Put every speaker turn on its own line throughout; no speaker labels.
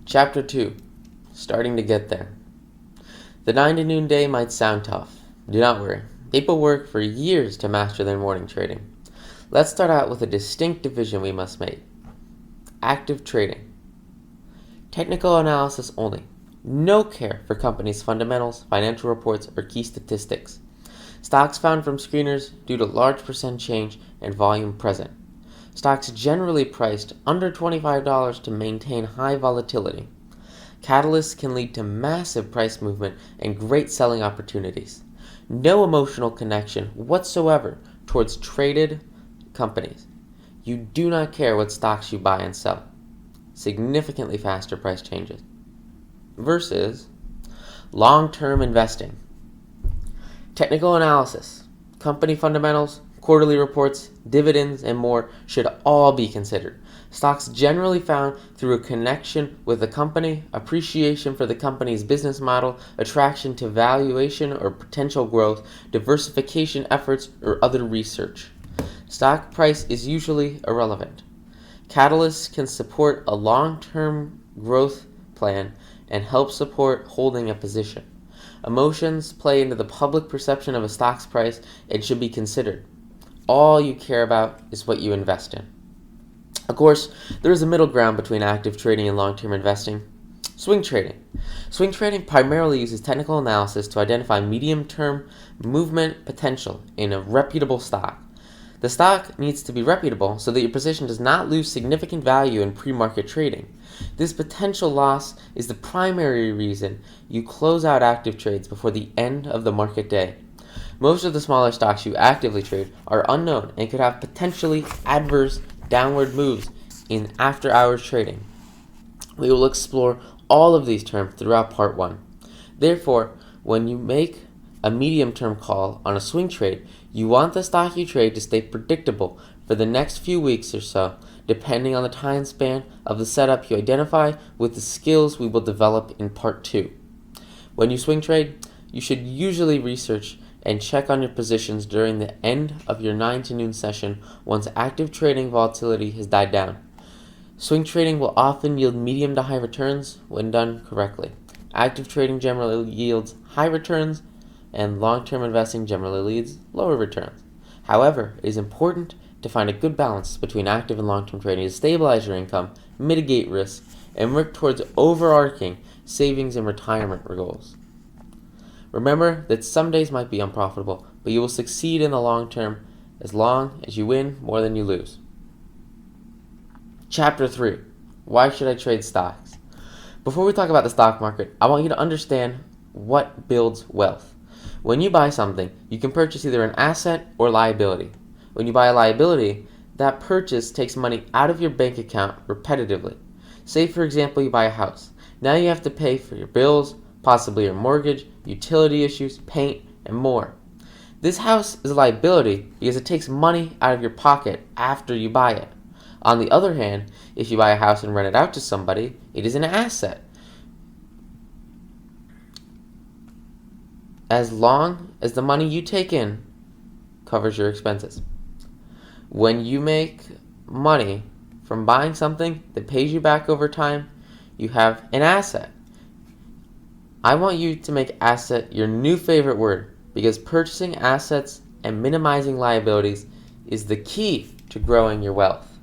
Chapter 2. Starting to get there. The 9 to noon day might sound tough. Do not worry. People work for years to master their morning trading. Let's start out with a distinct division we must make. Active trading. Technical analysis only. No care for companies' fundamentals, financial reports, or key statistics. Stocks found from screeners due to large percent change and volume present. Stocks generally priced under $25 to maintain high volatility. Catalysts can lead to massive price movement and great selling opportunities. No emotional connection whatsoever towards traded companies. You do not care what stocks you buy and sell. Significantly faster price changes. Versus long-term investing. Technical analysis, company fundamentals, quarterly reports, dividends, and more should all be considered. Stocks generally found through a connection with the company, appreciation for the company's business model, attraction to valuation or potential growth, diversification efforts, or other research. Stock price is usually irrelevant. Catalysts can support a long-term growth plan and help support holding a position. Emotions play into the public perception of a stock's price and should be considered. All you care about is what you invest in. Of course, there is a middle ground between active trading and long-term investing. Swing trading. Swing trading primarily uses technical analysis to identify medium-term movement potential in a reputable stock. The stock needs to be reputable so that your position does not lose significant value in pre-market trading. This potential loss is the primary reason you close out active trades before the end of the market day. Most of the smaller stocks you actively trade are unknown and could have potentially adverse downward moves in after-hours trading. We will explore all of these terms throughout Part 1. Therefore, when you make a medium-term call on a swing trade, you want the stock you trade to stay predictable for the next few weeks or so, depending on the time span of the setup you identify with the skills we will develop in Part 2. When you swing trade, you should usually research and check on your positions during the end of your 9 to noon session once active trading volatility has died down. Swing trading will often yield medium to high returns when done correctly. Active trading generally yields high returns, and long-term investing generally leads lower returns. However, it is important to find a good balance between active and long-term trading to stabilize your income, mitigate risk, and work towards overarching savings and retirement goals. Remember that some days might be unprofitable, but you will succeed in the long term as long as you win more than you lose. Chapter 3. Why should I trade stocks? Before we talk about the stock market, I want you to understand what builds wealth. When you buy something, you can purchase either an asset or liability. When you buy a liability, that purchase takes money out of your bank account repetitively. Say, for example, you buy a house. Now you have to pay for your bills, possibly your mortgage, utility issues, paint, and more. This house is a liability because it takes money out of your pocket after you buy it. On the other hand, if you buy a house and rent it out to somebody, it is an asset. As long as the money you take in covers your expenses. When you make money from buying something that pays you back over time, you have an asset. I want you to make asset your new favorite word because purchasing assets and minimizing liabilities is the key to growing your wealth.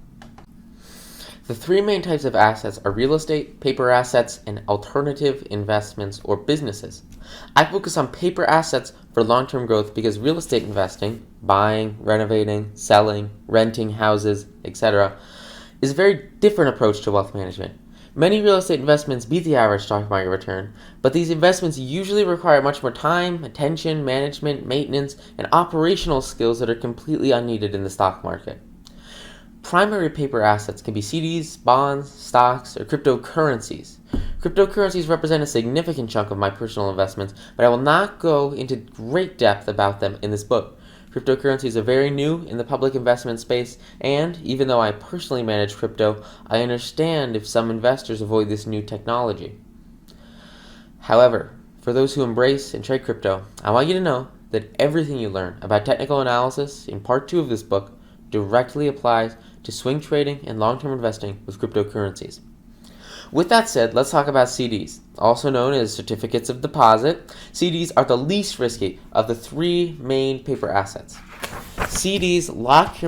The three main types of assets are real estate, paper assets, and alternative investments or businesses. I focus on paper assets for long-term growth because real estate investing, buying, renovating, selling, renting houses, etc., is a very different approach to wealth management. Many real estate investments beat the average stock market return, but these investments usually require much more time, attention, management, maintenance, and operational skills that are completely unneeded in the stock market. Primary paper assets can be CDs, bonds, stocks, or cryptocurrencies. Cryptocurrencies represent a significant chunk of my personal investments, but I will not go into great depth about them in this book. Cryptocurrencies are very new in the public investment space, and even though I personally manage crypto, I understand if some investors avoid this new technology. However, for those who embrace and trade crypto, I want you to know that everything you learn about technical analysis in Part 2 of this book directly applies to swing trading and long-term investing with cryptocurrencies. With that said, let's talk about CDs, also known as certificates of deposit. CDs are the least risky of the three main paper assets. CDs lock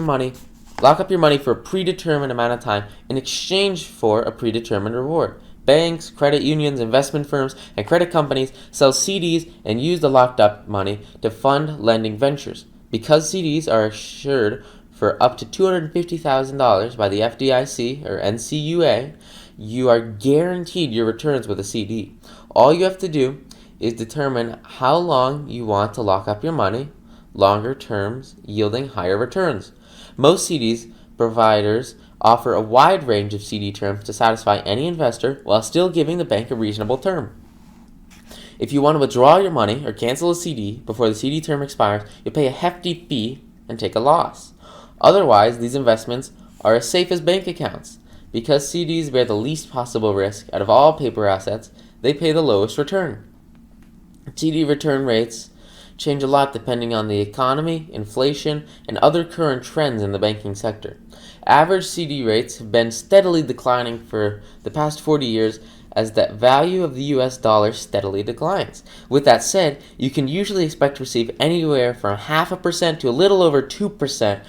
up your money for a predetermined amount of time in exchange for a predetermined reward. Banks, credit unions, investment firms, and credit companies sell CDs and use the locked up money to fund lending ventures. Because CDs are assured for up to $250,000 by the FDIC or NCUA, you are guaranteed your returns with a CD. All you have to do is determine how long you want to lock up your money, longer terms yielding higher returns. Most CDs providers offer a wide range of CD terms to satisfy any investor while still giving the bank a reasonable term. If you want to withdraw your money or cancel a CD before the CD term expires, you'll pay a hefty fee and take a loss. Otherwise, these investments are as safe as bank accounts. Because CDs bear the least possible risk out of all paper assets, they pay the lowest return. CD return rates change a lot depending on the economy, inflation, and other current trends in the banking sector. Average CD rates have been steadily declining for the past 40 years as the value of the US dollar steadily declines. With that said, you can usually expect to receive anywhere from 0.5% to a little over 2%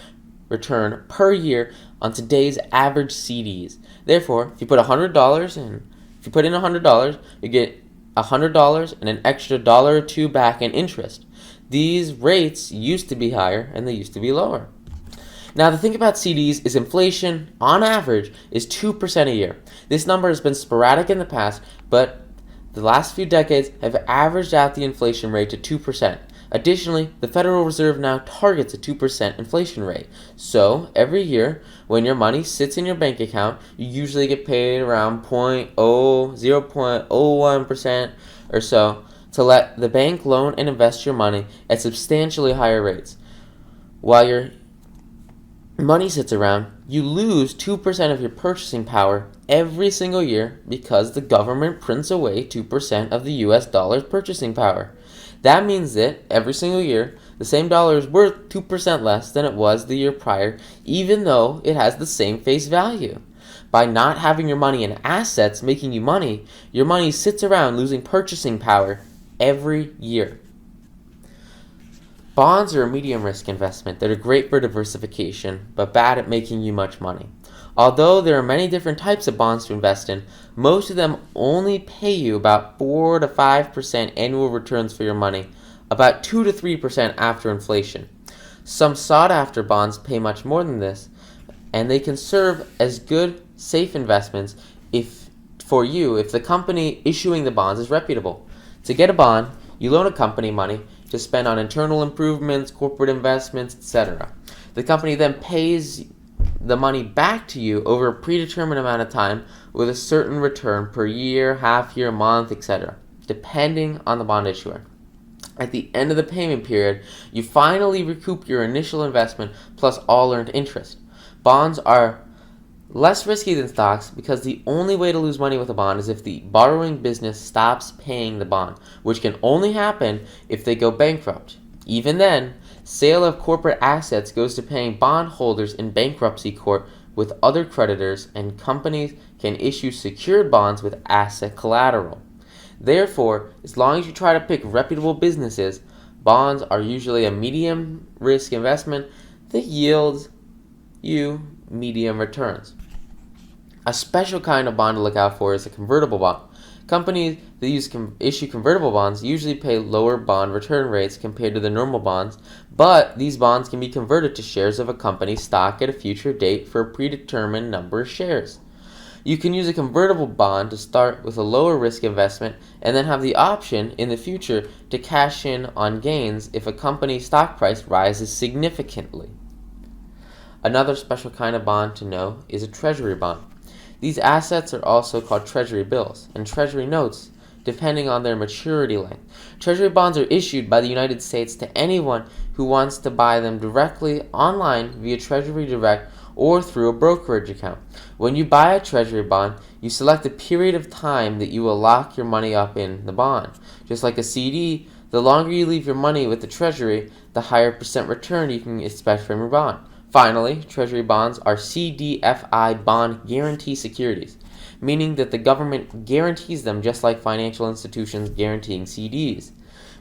return per year on today's average CDs. Therefore, if you put in $100, you get $100 and an extra $1 or $2 back in interest. These rates used to be higher and they used to be lower. Now, the thing about CDs is inflation, on average, is 2% a year. This number has been sporadic in the past, but the last few decades have averaged out the inflation rate to 2%. Additionally, the Federal Reserve now targets a 2% inflation rate. So, every year, when your money sits in your bank account, you usually get paid around 0.01% or so to let the bank loan and invest your money at substantially higher rates. While your money sits around, you lose 2% of your purchasing power every single year because the government prints away 2% of the US dollar's purchasing power. That means that every single year, the same dollar is worth 2% less than it was the year prior, even though it has the same face value. By not having your money in assets making you money, your money sits around losing purchasing power every year. Bonds are a medium risk investment that are great for diversification, but bad at making you much money. Although there are many different types of bonds to invest in, most of them only pay you about 4 to 5% annual returns for your money, about 2 to 3% after inflation. Some sought-after bonds pay much more than this, and they can serve as good, safe investments if the company issuing the bonds is reputable. To get a bond, you loan a company money to spend on internal improvements, corporate investments, etc. The company then pays the money back to you over a predetermined amount of time with a certain return per year, half year, month, etc., depending on the bond issuer. At the end of the payment period, you finally recoup your initial investment plus all earned interest. Bonds are less risky than stocks because the only way to lose money with a bond is if the borrowing business stops paying the bond, which can only happen if they go bankrupt. Even then, sale of corporate assets goes to paying bondholders in bankruptcy court with other creditors, and companies can issue secured bonds with asset collateral. Therefore, as long as you try to pick reputable businesses, bonds are usually a medium risk investment that yields you medium returns. A special kind of bond to look out for is a convertible bond. Companies that issue convertible bonds usually pay lower bond return rates compared to the normal bonds, but these bonds can be converted to shares of a company's stock at a future date for a predetermined number of shares. You can use a convertible bond to start with a lower risk investment and then have the option in the future to cash in on gains if a company's stock price rises significantly. Another special kind of bond to know is a treasury bond. These assets are also called treasury bills and treasury notes, depending on their maturity length. Treasury bonds are issued by the United States to anyone who wants to buy them directly online via Treasury Direct or through a brokerage account. When you buy a treasury bond, you select the period of time that you will lock your money up in the bond. Just like a CD, the longer you leave your money with the treasury, the higher percent return you can expect from your bond. Finally, treasury bonds are CDFI bond guarantee securities, meaning that the government guarantees them just like financial institutions guaranteeing CDs.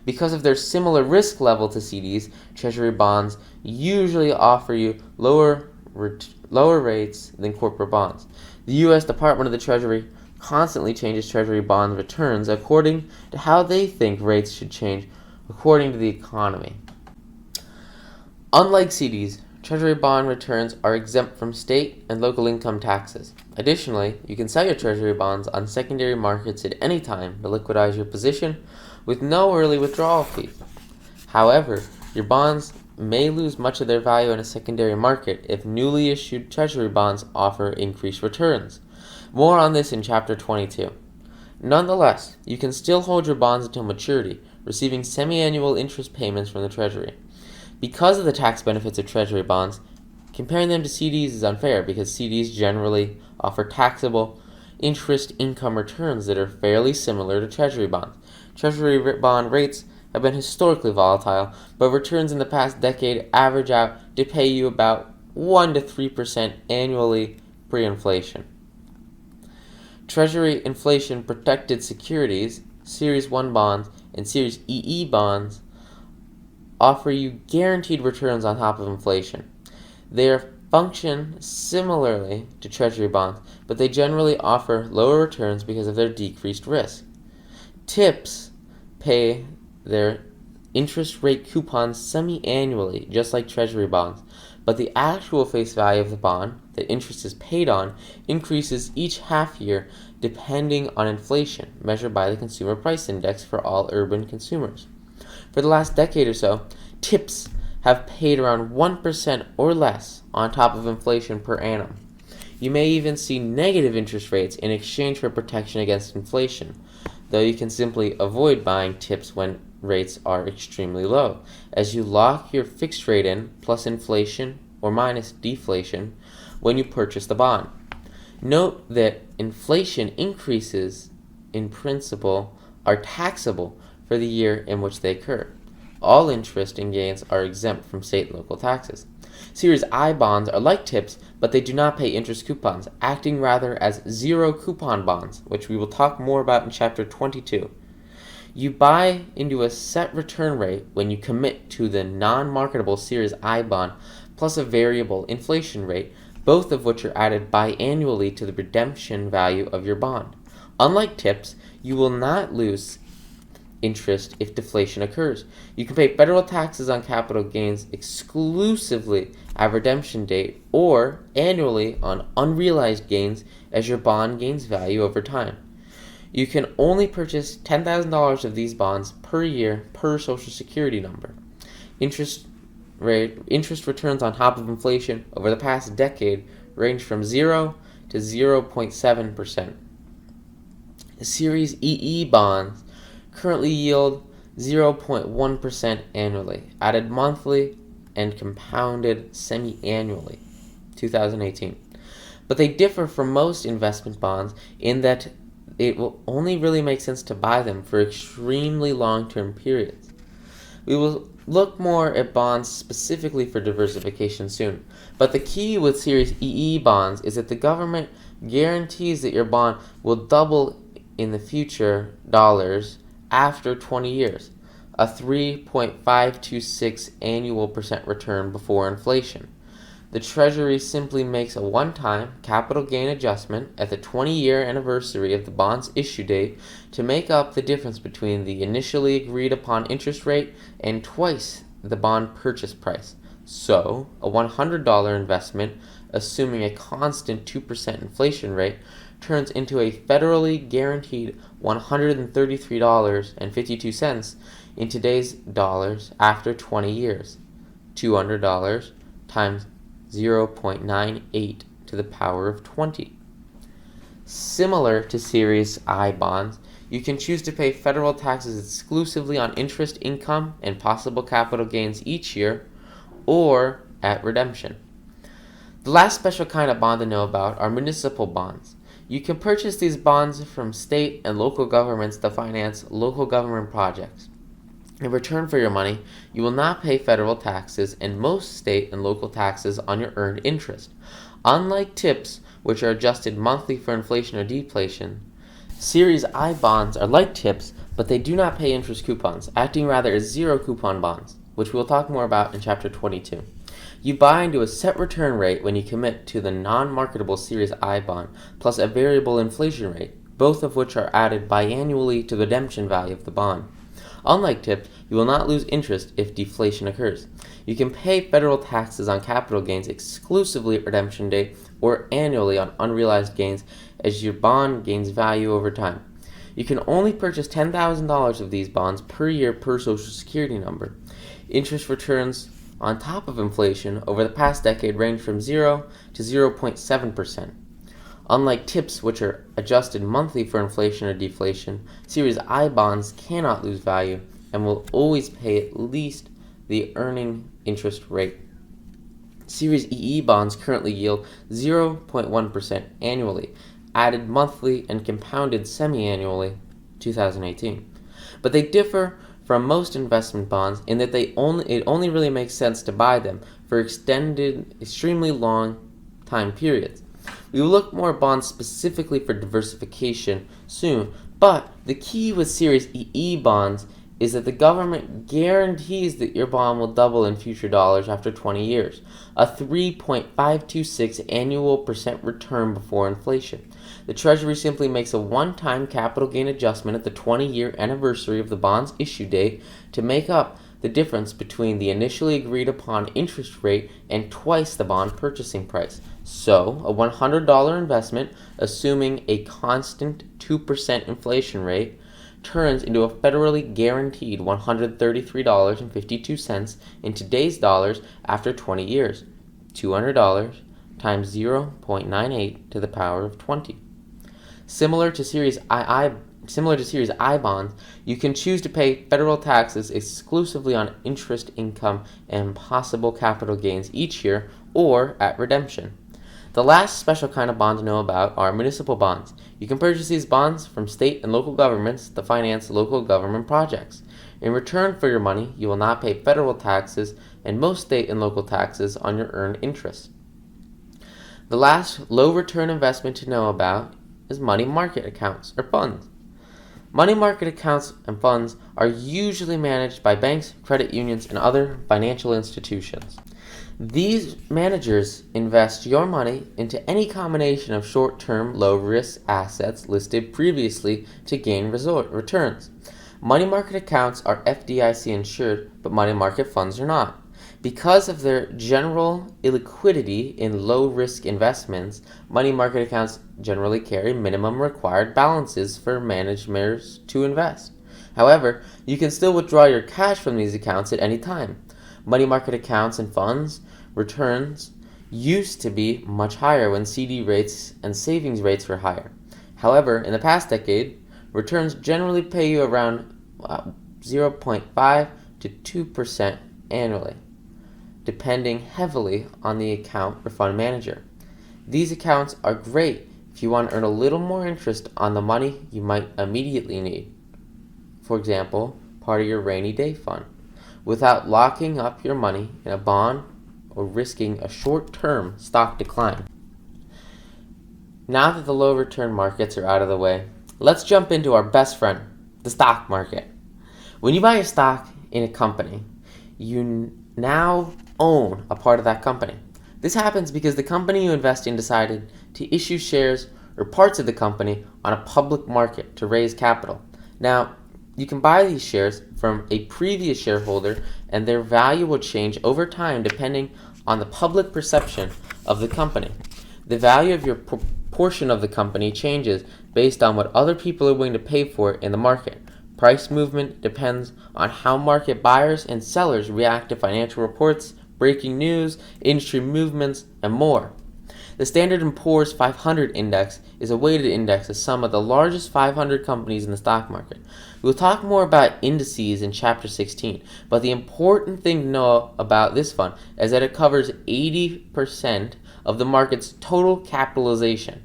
Because of their similar risk level to CDs, Treasury bonds usually offer you lower rates than corporate bonds. The U.S. Department of the Treasury constantly changes Treasury bond returns according to how they think rates should change according to the economy. Unlike CDs, Treasury bond returns are exempt from state and local income taxes. Additionally, you can sell your Treasury bonds on secondary markets at any time to liquidize your position with no early withdrawal fee. However, your bonds may lose much of their value in a secondary market if newly issued Treasury bonds offer increased returns. More on this in Chapter 22. Nonetheless, you can still hold your bonds until maturity, receiving semi-annual interest payments from the Treasury. Because of the tax benefits of Treasury bonds, comparing them to CDs is unfair because CDs generally offer taxable interest income returns that are fairly similar to Treasury bonds. Treasury bond rates have been historically volatile, but returns in the past decade average out to pay you about 1 to 3% annually pre-inflation. Treasury inflation-protected securities, Series 1 bonds, and Series EE bonds offer you guaranteed returns on top of inflation. They function similarly to Treasury bonds, but they generally offer lower returns because of their decreased risk. TIPS pay their interest rate coupons semi-annually, just like Treasury bonds, but the actual face value of the bond that interest is paid on increases each half year depending on inflation, measured by the Consumer Price Index for all urban consumers. For the last decade or so, TIPS have paid around 1% or less on top of inflation per annum. You may even see negative interest rates in exchange for protection against inflation, though you can simply avoid buying TIPS when rates are extremely low, as you lock your fixed rate in plus inflation or minus deflation when you purchase the bond. Note that inflation increases in principal are taxable for the year in which they occur. All interest and gains are exempt from state and local taxes. Series I bonds are like TIPS, but they do not pay interest coupons, acting rather as zero coupon bonds, which we will talk more about in Chapter 22. You buy into a set return rate when you commit to the non-marketable Series I bond plus a variable inflation rate, both of which are added biannually to the redemption value of your bond. Unlike TIPS, you will not lose interest if deflation occurs. You can pay federal taxes on capital gains exclusively at redemption date or annually on unrealized gains as your bond gains value over time. You can only purchase $10,000 of these bonds per year per Social Security number. Interest returns on top of inflation over the past decade range from 0 to 0.7%. The Series EE bonds currently yield 0.1% annually, added monthly and compounded semi-annually, 2018. But they differ from most investment bonds in that it will only really make sense to buy them for extremely long-term periods. We will look more at bonds specifically for diversification soon, but the key with Series EE bonds is that the government guarantees that your bond will double in the future dollars after 20 years, a 3.526 annual percent return before inflation. The Treasury simply makes a one-time capital gain adjustment at the 20-year anniversary of the bond's issue date to make up the difference between the initially agreed-upon interest rate and twice the bond purchase price. So, a $100 investment, assuming a constant 2% inflation rate, turns into a federally guaranteed $133.52 in today's dollars after 20 years. $200 times 0.98 to the power of 20. Similar to Series I bonds, you can choose to pay federal taxes exclusively on interest income and possible capital gains each year, or at redemption. The last special kind of bond to know about are municipal bonds. You can purchase these bonds from state and local governments to finance local government projects. In return for your money, you will not pay federal taxes and most state and local taxes on your earned interest. Unlike TIPS, which are adjusted monthly for inflation or deflation. Series I bonds are like TIPS, but they do not pay interest coupons, acting rather as zero coupon bonds, which we'll talk more about in Chapter 22. You buy into a set return rate when you commit to the non-marketable Series I bond, plus a variable inflation rate, both of which are added biannually to the redemption value of the bond. Unlike TIPS, you will not lose interest if deflation occurs. You can pay federal taxes on capital gains exclusively at redemption date or annually on unrealized gains as your bond gains value over time. You can only purchase $10,000 of these bonds per year per Social Security number. Interest returns on top of inflation over the past decade range from 0 to 0.7%. Unlike TIPS, which are adjusted monthly for inflation or deflation, Series I bonds cannot lose value and will always pay at least the earning interest rate. Series EE bonds currently yield 0.1% annually, added monthly and compounded semi-annually, 2018. But they differ from most investment bonds in that it only really makes sense to buy them for extended, extremely long time periods. We will look more at bonds specifically for diversification soon, but the key with Series EE bonds is that the government guarantees that your bond will double in future dollars after 20 years, a 3.526 annual percent return before inflation. The Treasury simply makes a one-time capital gain adjustment at the 20-year anniversary of the bond's issue date to make up the difference between the initially agreed upon interest rate and twice the bond purchasing price. So, a $100 investment, assuming a constant 2% inflation rate, turns into a federally guaranteed $133.52 in today's dollars after 20 years. $200 times 0.98 to the power of 20. Similar to Series I bonds, you can choose to pay federal taxes exclusively on interest income and possible capital gains each year or at redemption. The last special kind of bond to know about are municipal bonds. You can purchase these bonds from state and local governments to finance local government projects. In return for your money, you will not pay federal taxes and most state and local taxes on your earned interest. The last low-return investment to know about is money market accounts or funds. Money market accounts and funds are usually managed by banks, credit unions, and other financial institutions. These managers invest your money into any combination of short-term, low-risk assets listed previously to gain returns. Money market accounts are FDIC insured, but money market funds are not. Because of their general illiquidity in low-risk investments, money market accounts generally carry minimum required balances for managers to invest. However, you can still withdraw your cash from these accounts at any time. Money market accounts and funds returns used to be much higher when CD rates and savings rates were higher. However, in the past decade, returns generally pay you around 0.5 to 2% annually, depending heavily on the account or fund manager. These accounts are great if you want to earn a little more interest on the money you might immediately need. For example, part of your rainy day fund, without locking up your money in a bond or risking a short-term stock decline. Now that the low return markets are out of the way, let's jump into our best friend, the stock market. When you buy a stock in a company, you now own a part of that company. This happens because the company you invest in decided to issue shares or parts of the company on a public market to raise capital. Now, you can buy these shares from a previous shareholder and their value will change over time depending on the public perception of the company. The value of your portion of the company changes based on what other people are willing to pay for it in the market. Price movement depends on how market buyers and sellers react to financial reports, breaking news, industry movements, and more. The Standard & Poor's 500 index is a weighted index of some of the largest 500 companies in the stock market. We'll talk more about indices in Chapter 16, but the important thing to know about this fund is that it covers 80% of the market's total capitalization.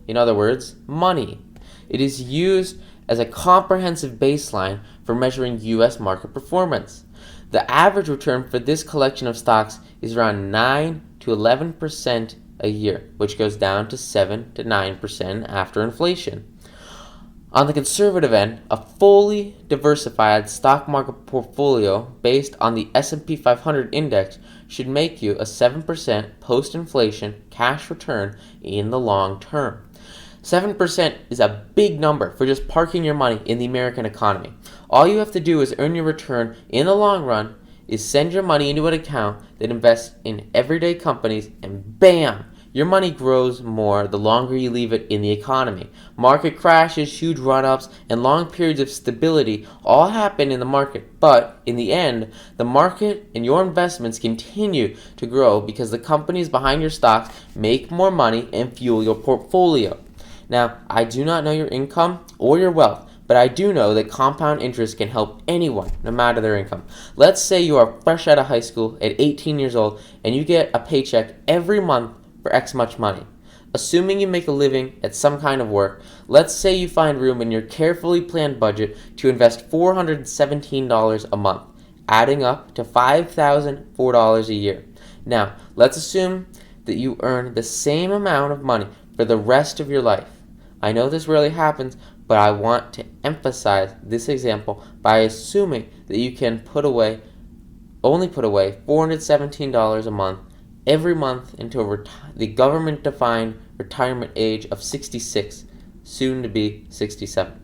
In other words, money. It is used as a comprehensive baseline for measuring U.S. market performance. The average return for this collection of stocks is around 9 to 11% a year, which goes down to 7 to 9% after inflation. On the conservative end, a fully diversified stock market portfolio based on the S&P 500 index should make you a 7% post-inflation cash return in the long term. 7% is a big number for just parking your money in the American economy. All you have to do is earn your return in the long run is send your money into an account that invests in everyday companies, and bam, your money grows more the longer you leave it in the economy. Market crashes, huge run-ups, and long periods of stability all happen in the market, but in the end, the market and your investments continue to grow because the companies behind your stocks make more money and fuel your portfolio. Now, I do not know your income or your wealth, but I do know that compound interest can help anyone, no matter their income. Let's say you are fresh out of high school at 18 years old and you get a paycheck every month for X much money. Assuming you make a living at some kind of work, let's say you find room in your carefully planned budget to invest $417 a month, adding up to $5,004 a year. Now, let's assume that you earn the same amount of money for the rest of your life. I know this rarely happens, but I want to emphasize this example by assuming that you can only put away $417 a month every month until the government-defined retirement age of 66, soon to be 67.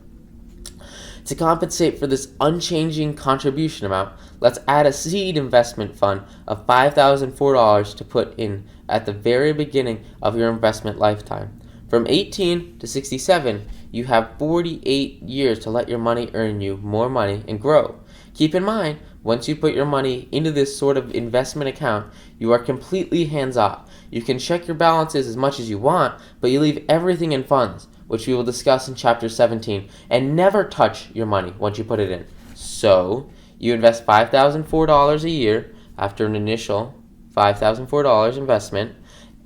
To compensate for this unchanging contribution amount, let's add a seed investment fund of $5,004 to put in at the very beginning of your investment lifetime. From 18 to 67, you have 48 years to let your money earn you more money and grow. Keep in mind, once you put your money into this sort of investment account, you are completely hands-off. You can check your balances as much as you want, but you leave everything in funds, which we will discuss in Chapter 17, and never touch your money once you put it in. So, you invest $5,004 a year after an initial $5,004 investment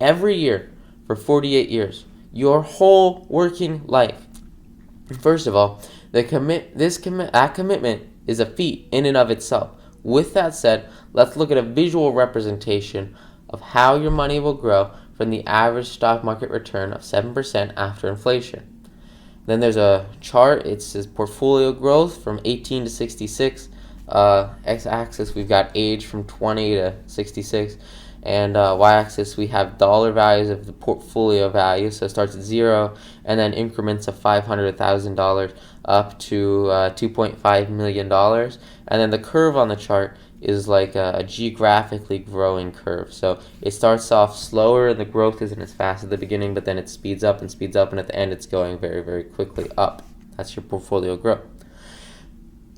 every year for 48 years, your whole working life. First of all, that commitment is a feat in and of itself. With that said, let's look at a visual representation of how your money will grow from the average stock market return of 7% after inflation. Then there's a chart. It says portfolio growth from 18 to 66. X-axis, we've got age from 20 to 66. And y-axis, we have dollar values of the portfolio value. So it starts at 0 and then increments of $500,000 up to $2.5 million. And then the curve on the chart is like a geographically growing curve. So it starts off slower and the growth isn't as fast at the beginning, but then it speeds up, and at the end it's going very, very quickly up. That's your portfolio growth.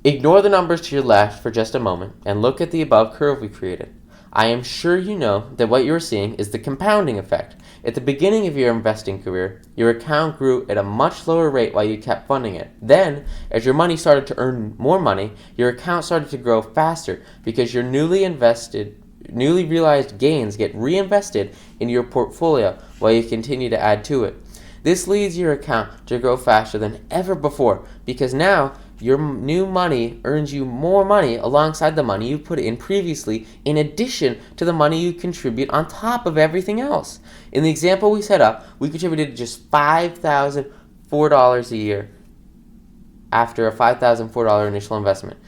Ignore the numbers to your left for just a moment and look at the above curve we created. I am sure you know that what you're seeing is the compounding effect. At the beginning of your investing career, your account grew at a much lower rate while you kept funding it. Then, as your money started to earn more money, your account started to grow faster because your newly realized gains get reinvested into your portfolio while you continue to add to it. This leads your account to grow faster than ever before because now your new money earns you more money alongside the money you put in previously, in addition to the money you contribute on top of everything else. In the example we set up, we contributed just $5,004 a year after a $5,004 initial investment.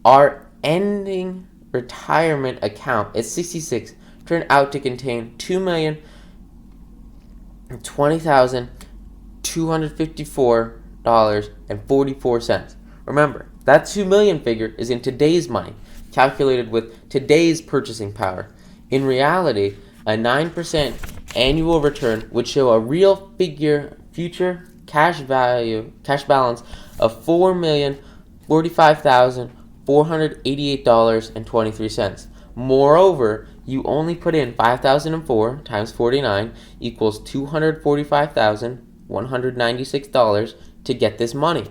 Our ending retirement account at 66 turned out to contain $2,020,254.44. Remember, that 2 million figure is in today's money, calculated with today's purchasing power. In reality, a 9% annual return would show a real future cash balance of $4,045,488.23. Moreover, you only put in 5,004 times 49 equals $245,196 to get this money.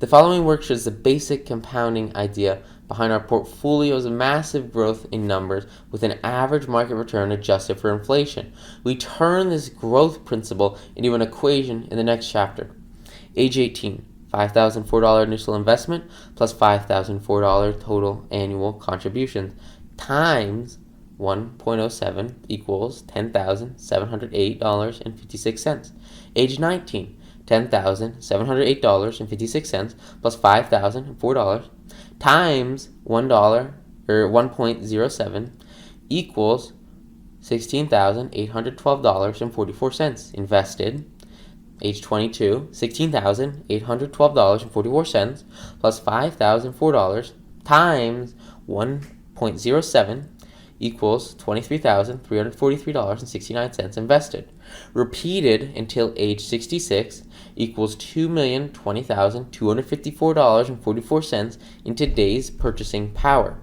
The following work shows the basic compounding idea behind our portfolio's massive growth in numbers with an average market return adjusted for inflation. We turn this growth principle into an equation in the next chapter. Age 18, $5,004 initial investment plus $5,004 total annual contributions times 1.07 equals $10,708.56. Age 19, $10,708.56 plus $5,004 times $1 or 1.07 equals $16,812.44. Invested. Age 22, $16,812.44 plus $5,004 times 1.07 equals $23,343.69 invested. Repeated until age 66 equals $2,020,254.44 in today's purchasing power.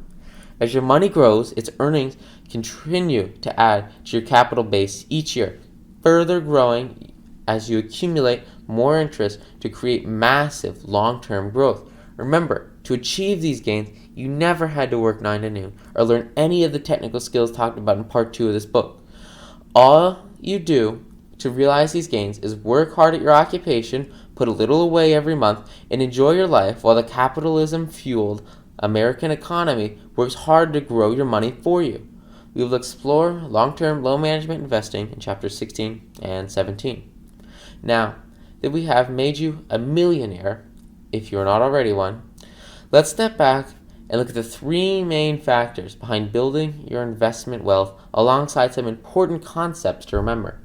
As your money grows, its earnings continue to add to your capital base each year, further growing as you accumulate more interest to create massive long-term growth. Remember, to achieve these gains, you never had to work 9 to noon or learn any of the technical skills talked about in part 2 of this book. All you do to realize these gains is work hard at your occupation, put a little away every month, and enjoy your life while the capitalism-fueled American economy works hard to grow your money for you. We will explore long-term loan management investing in chapters 16 and 17. Now that we have made you a millionaire, if you're not already one, let's step back and look at the 3 main factors behind building your investment wealth alongside some important concepts to remember.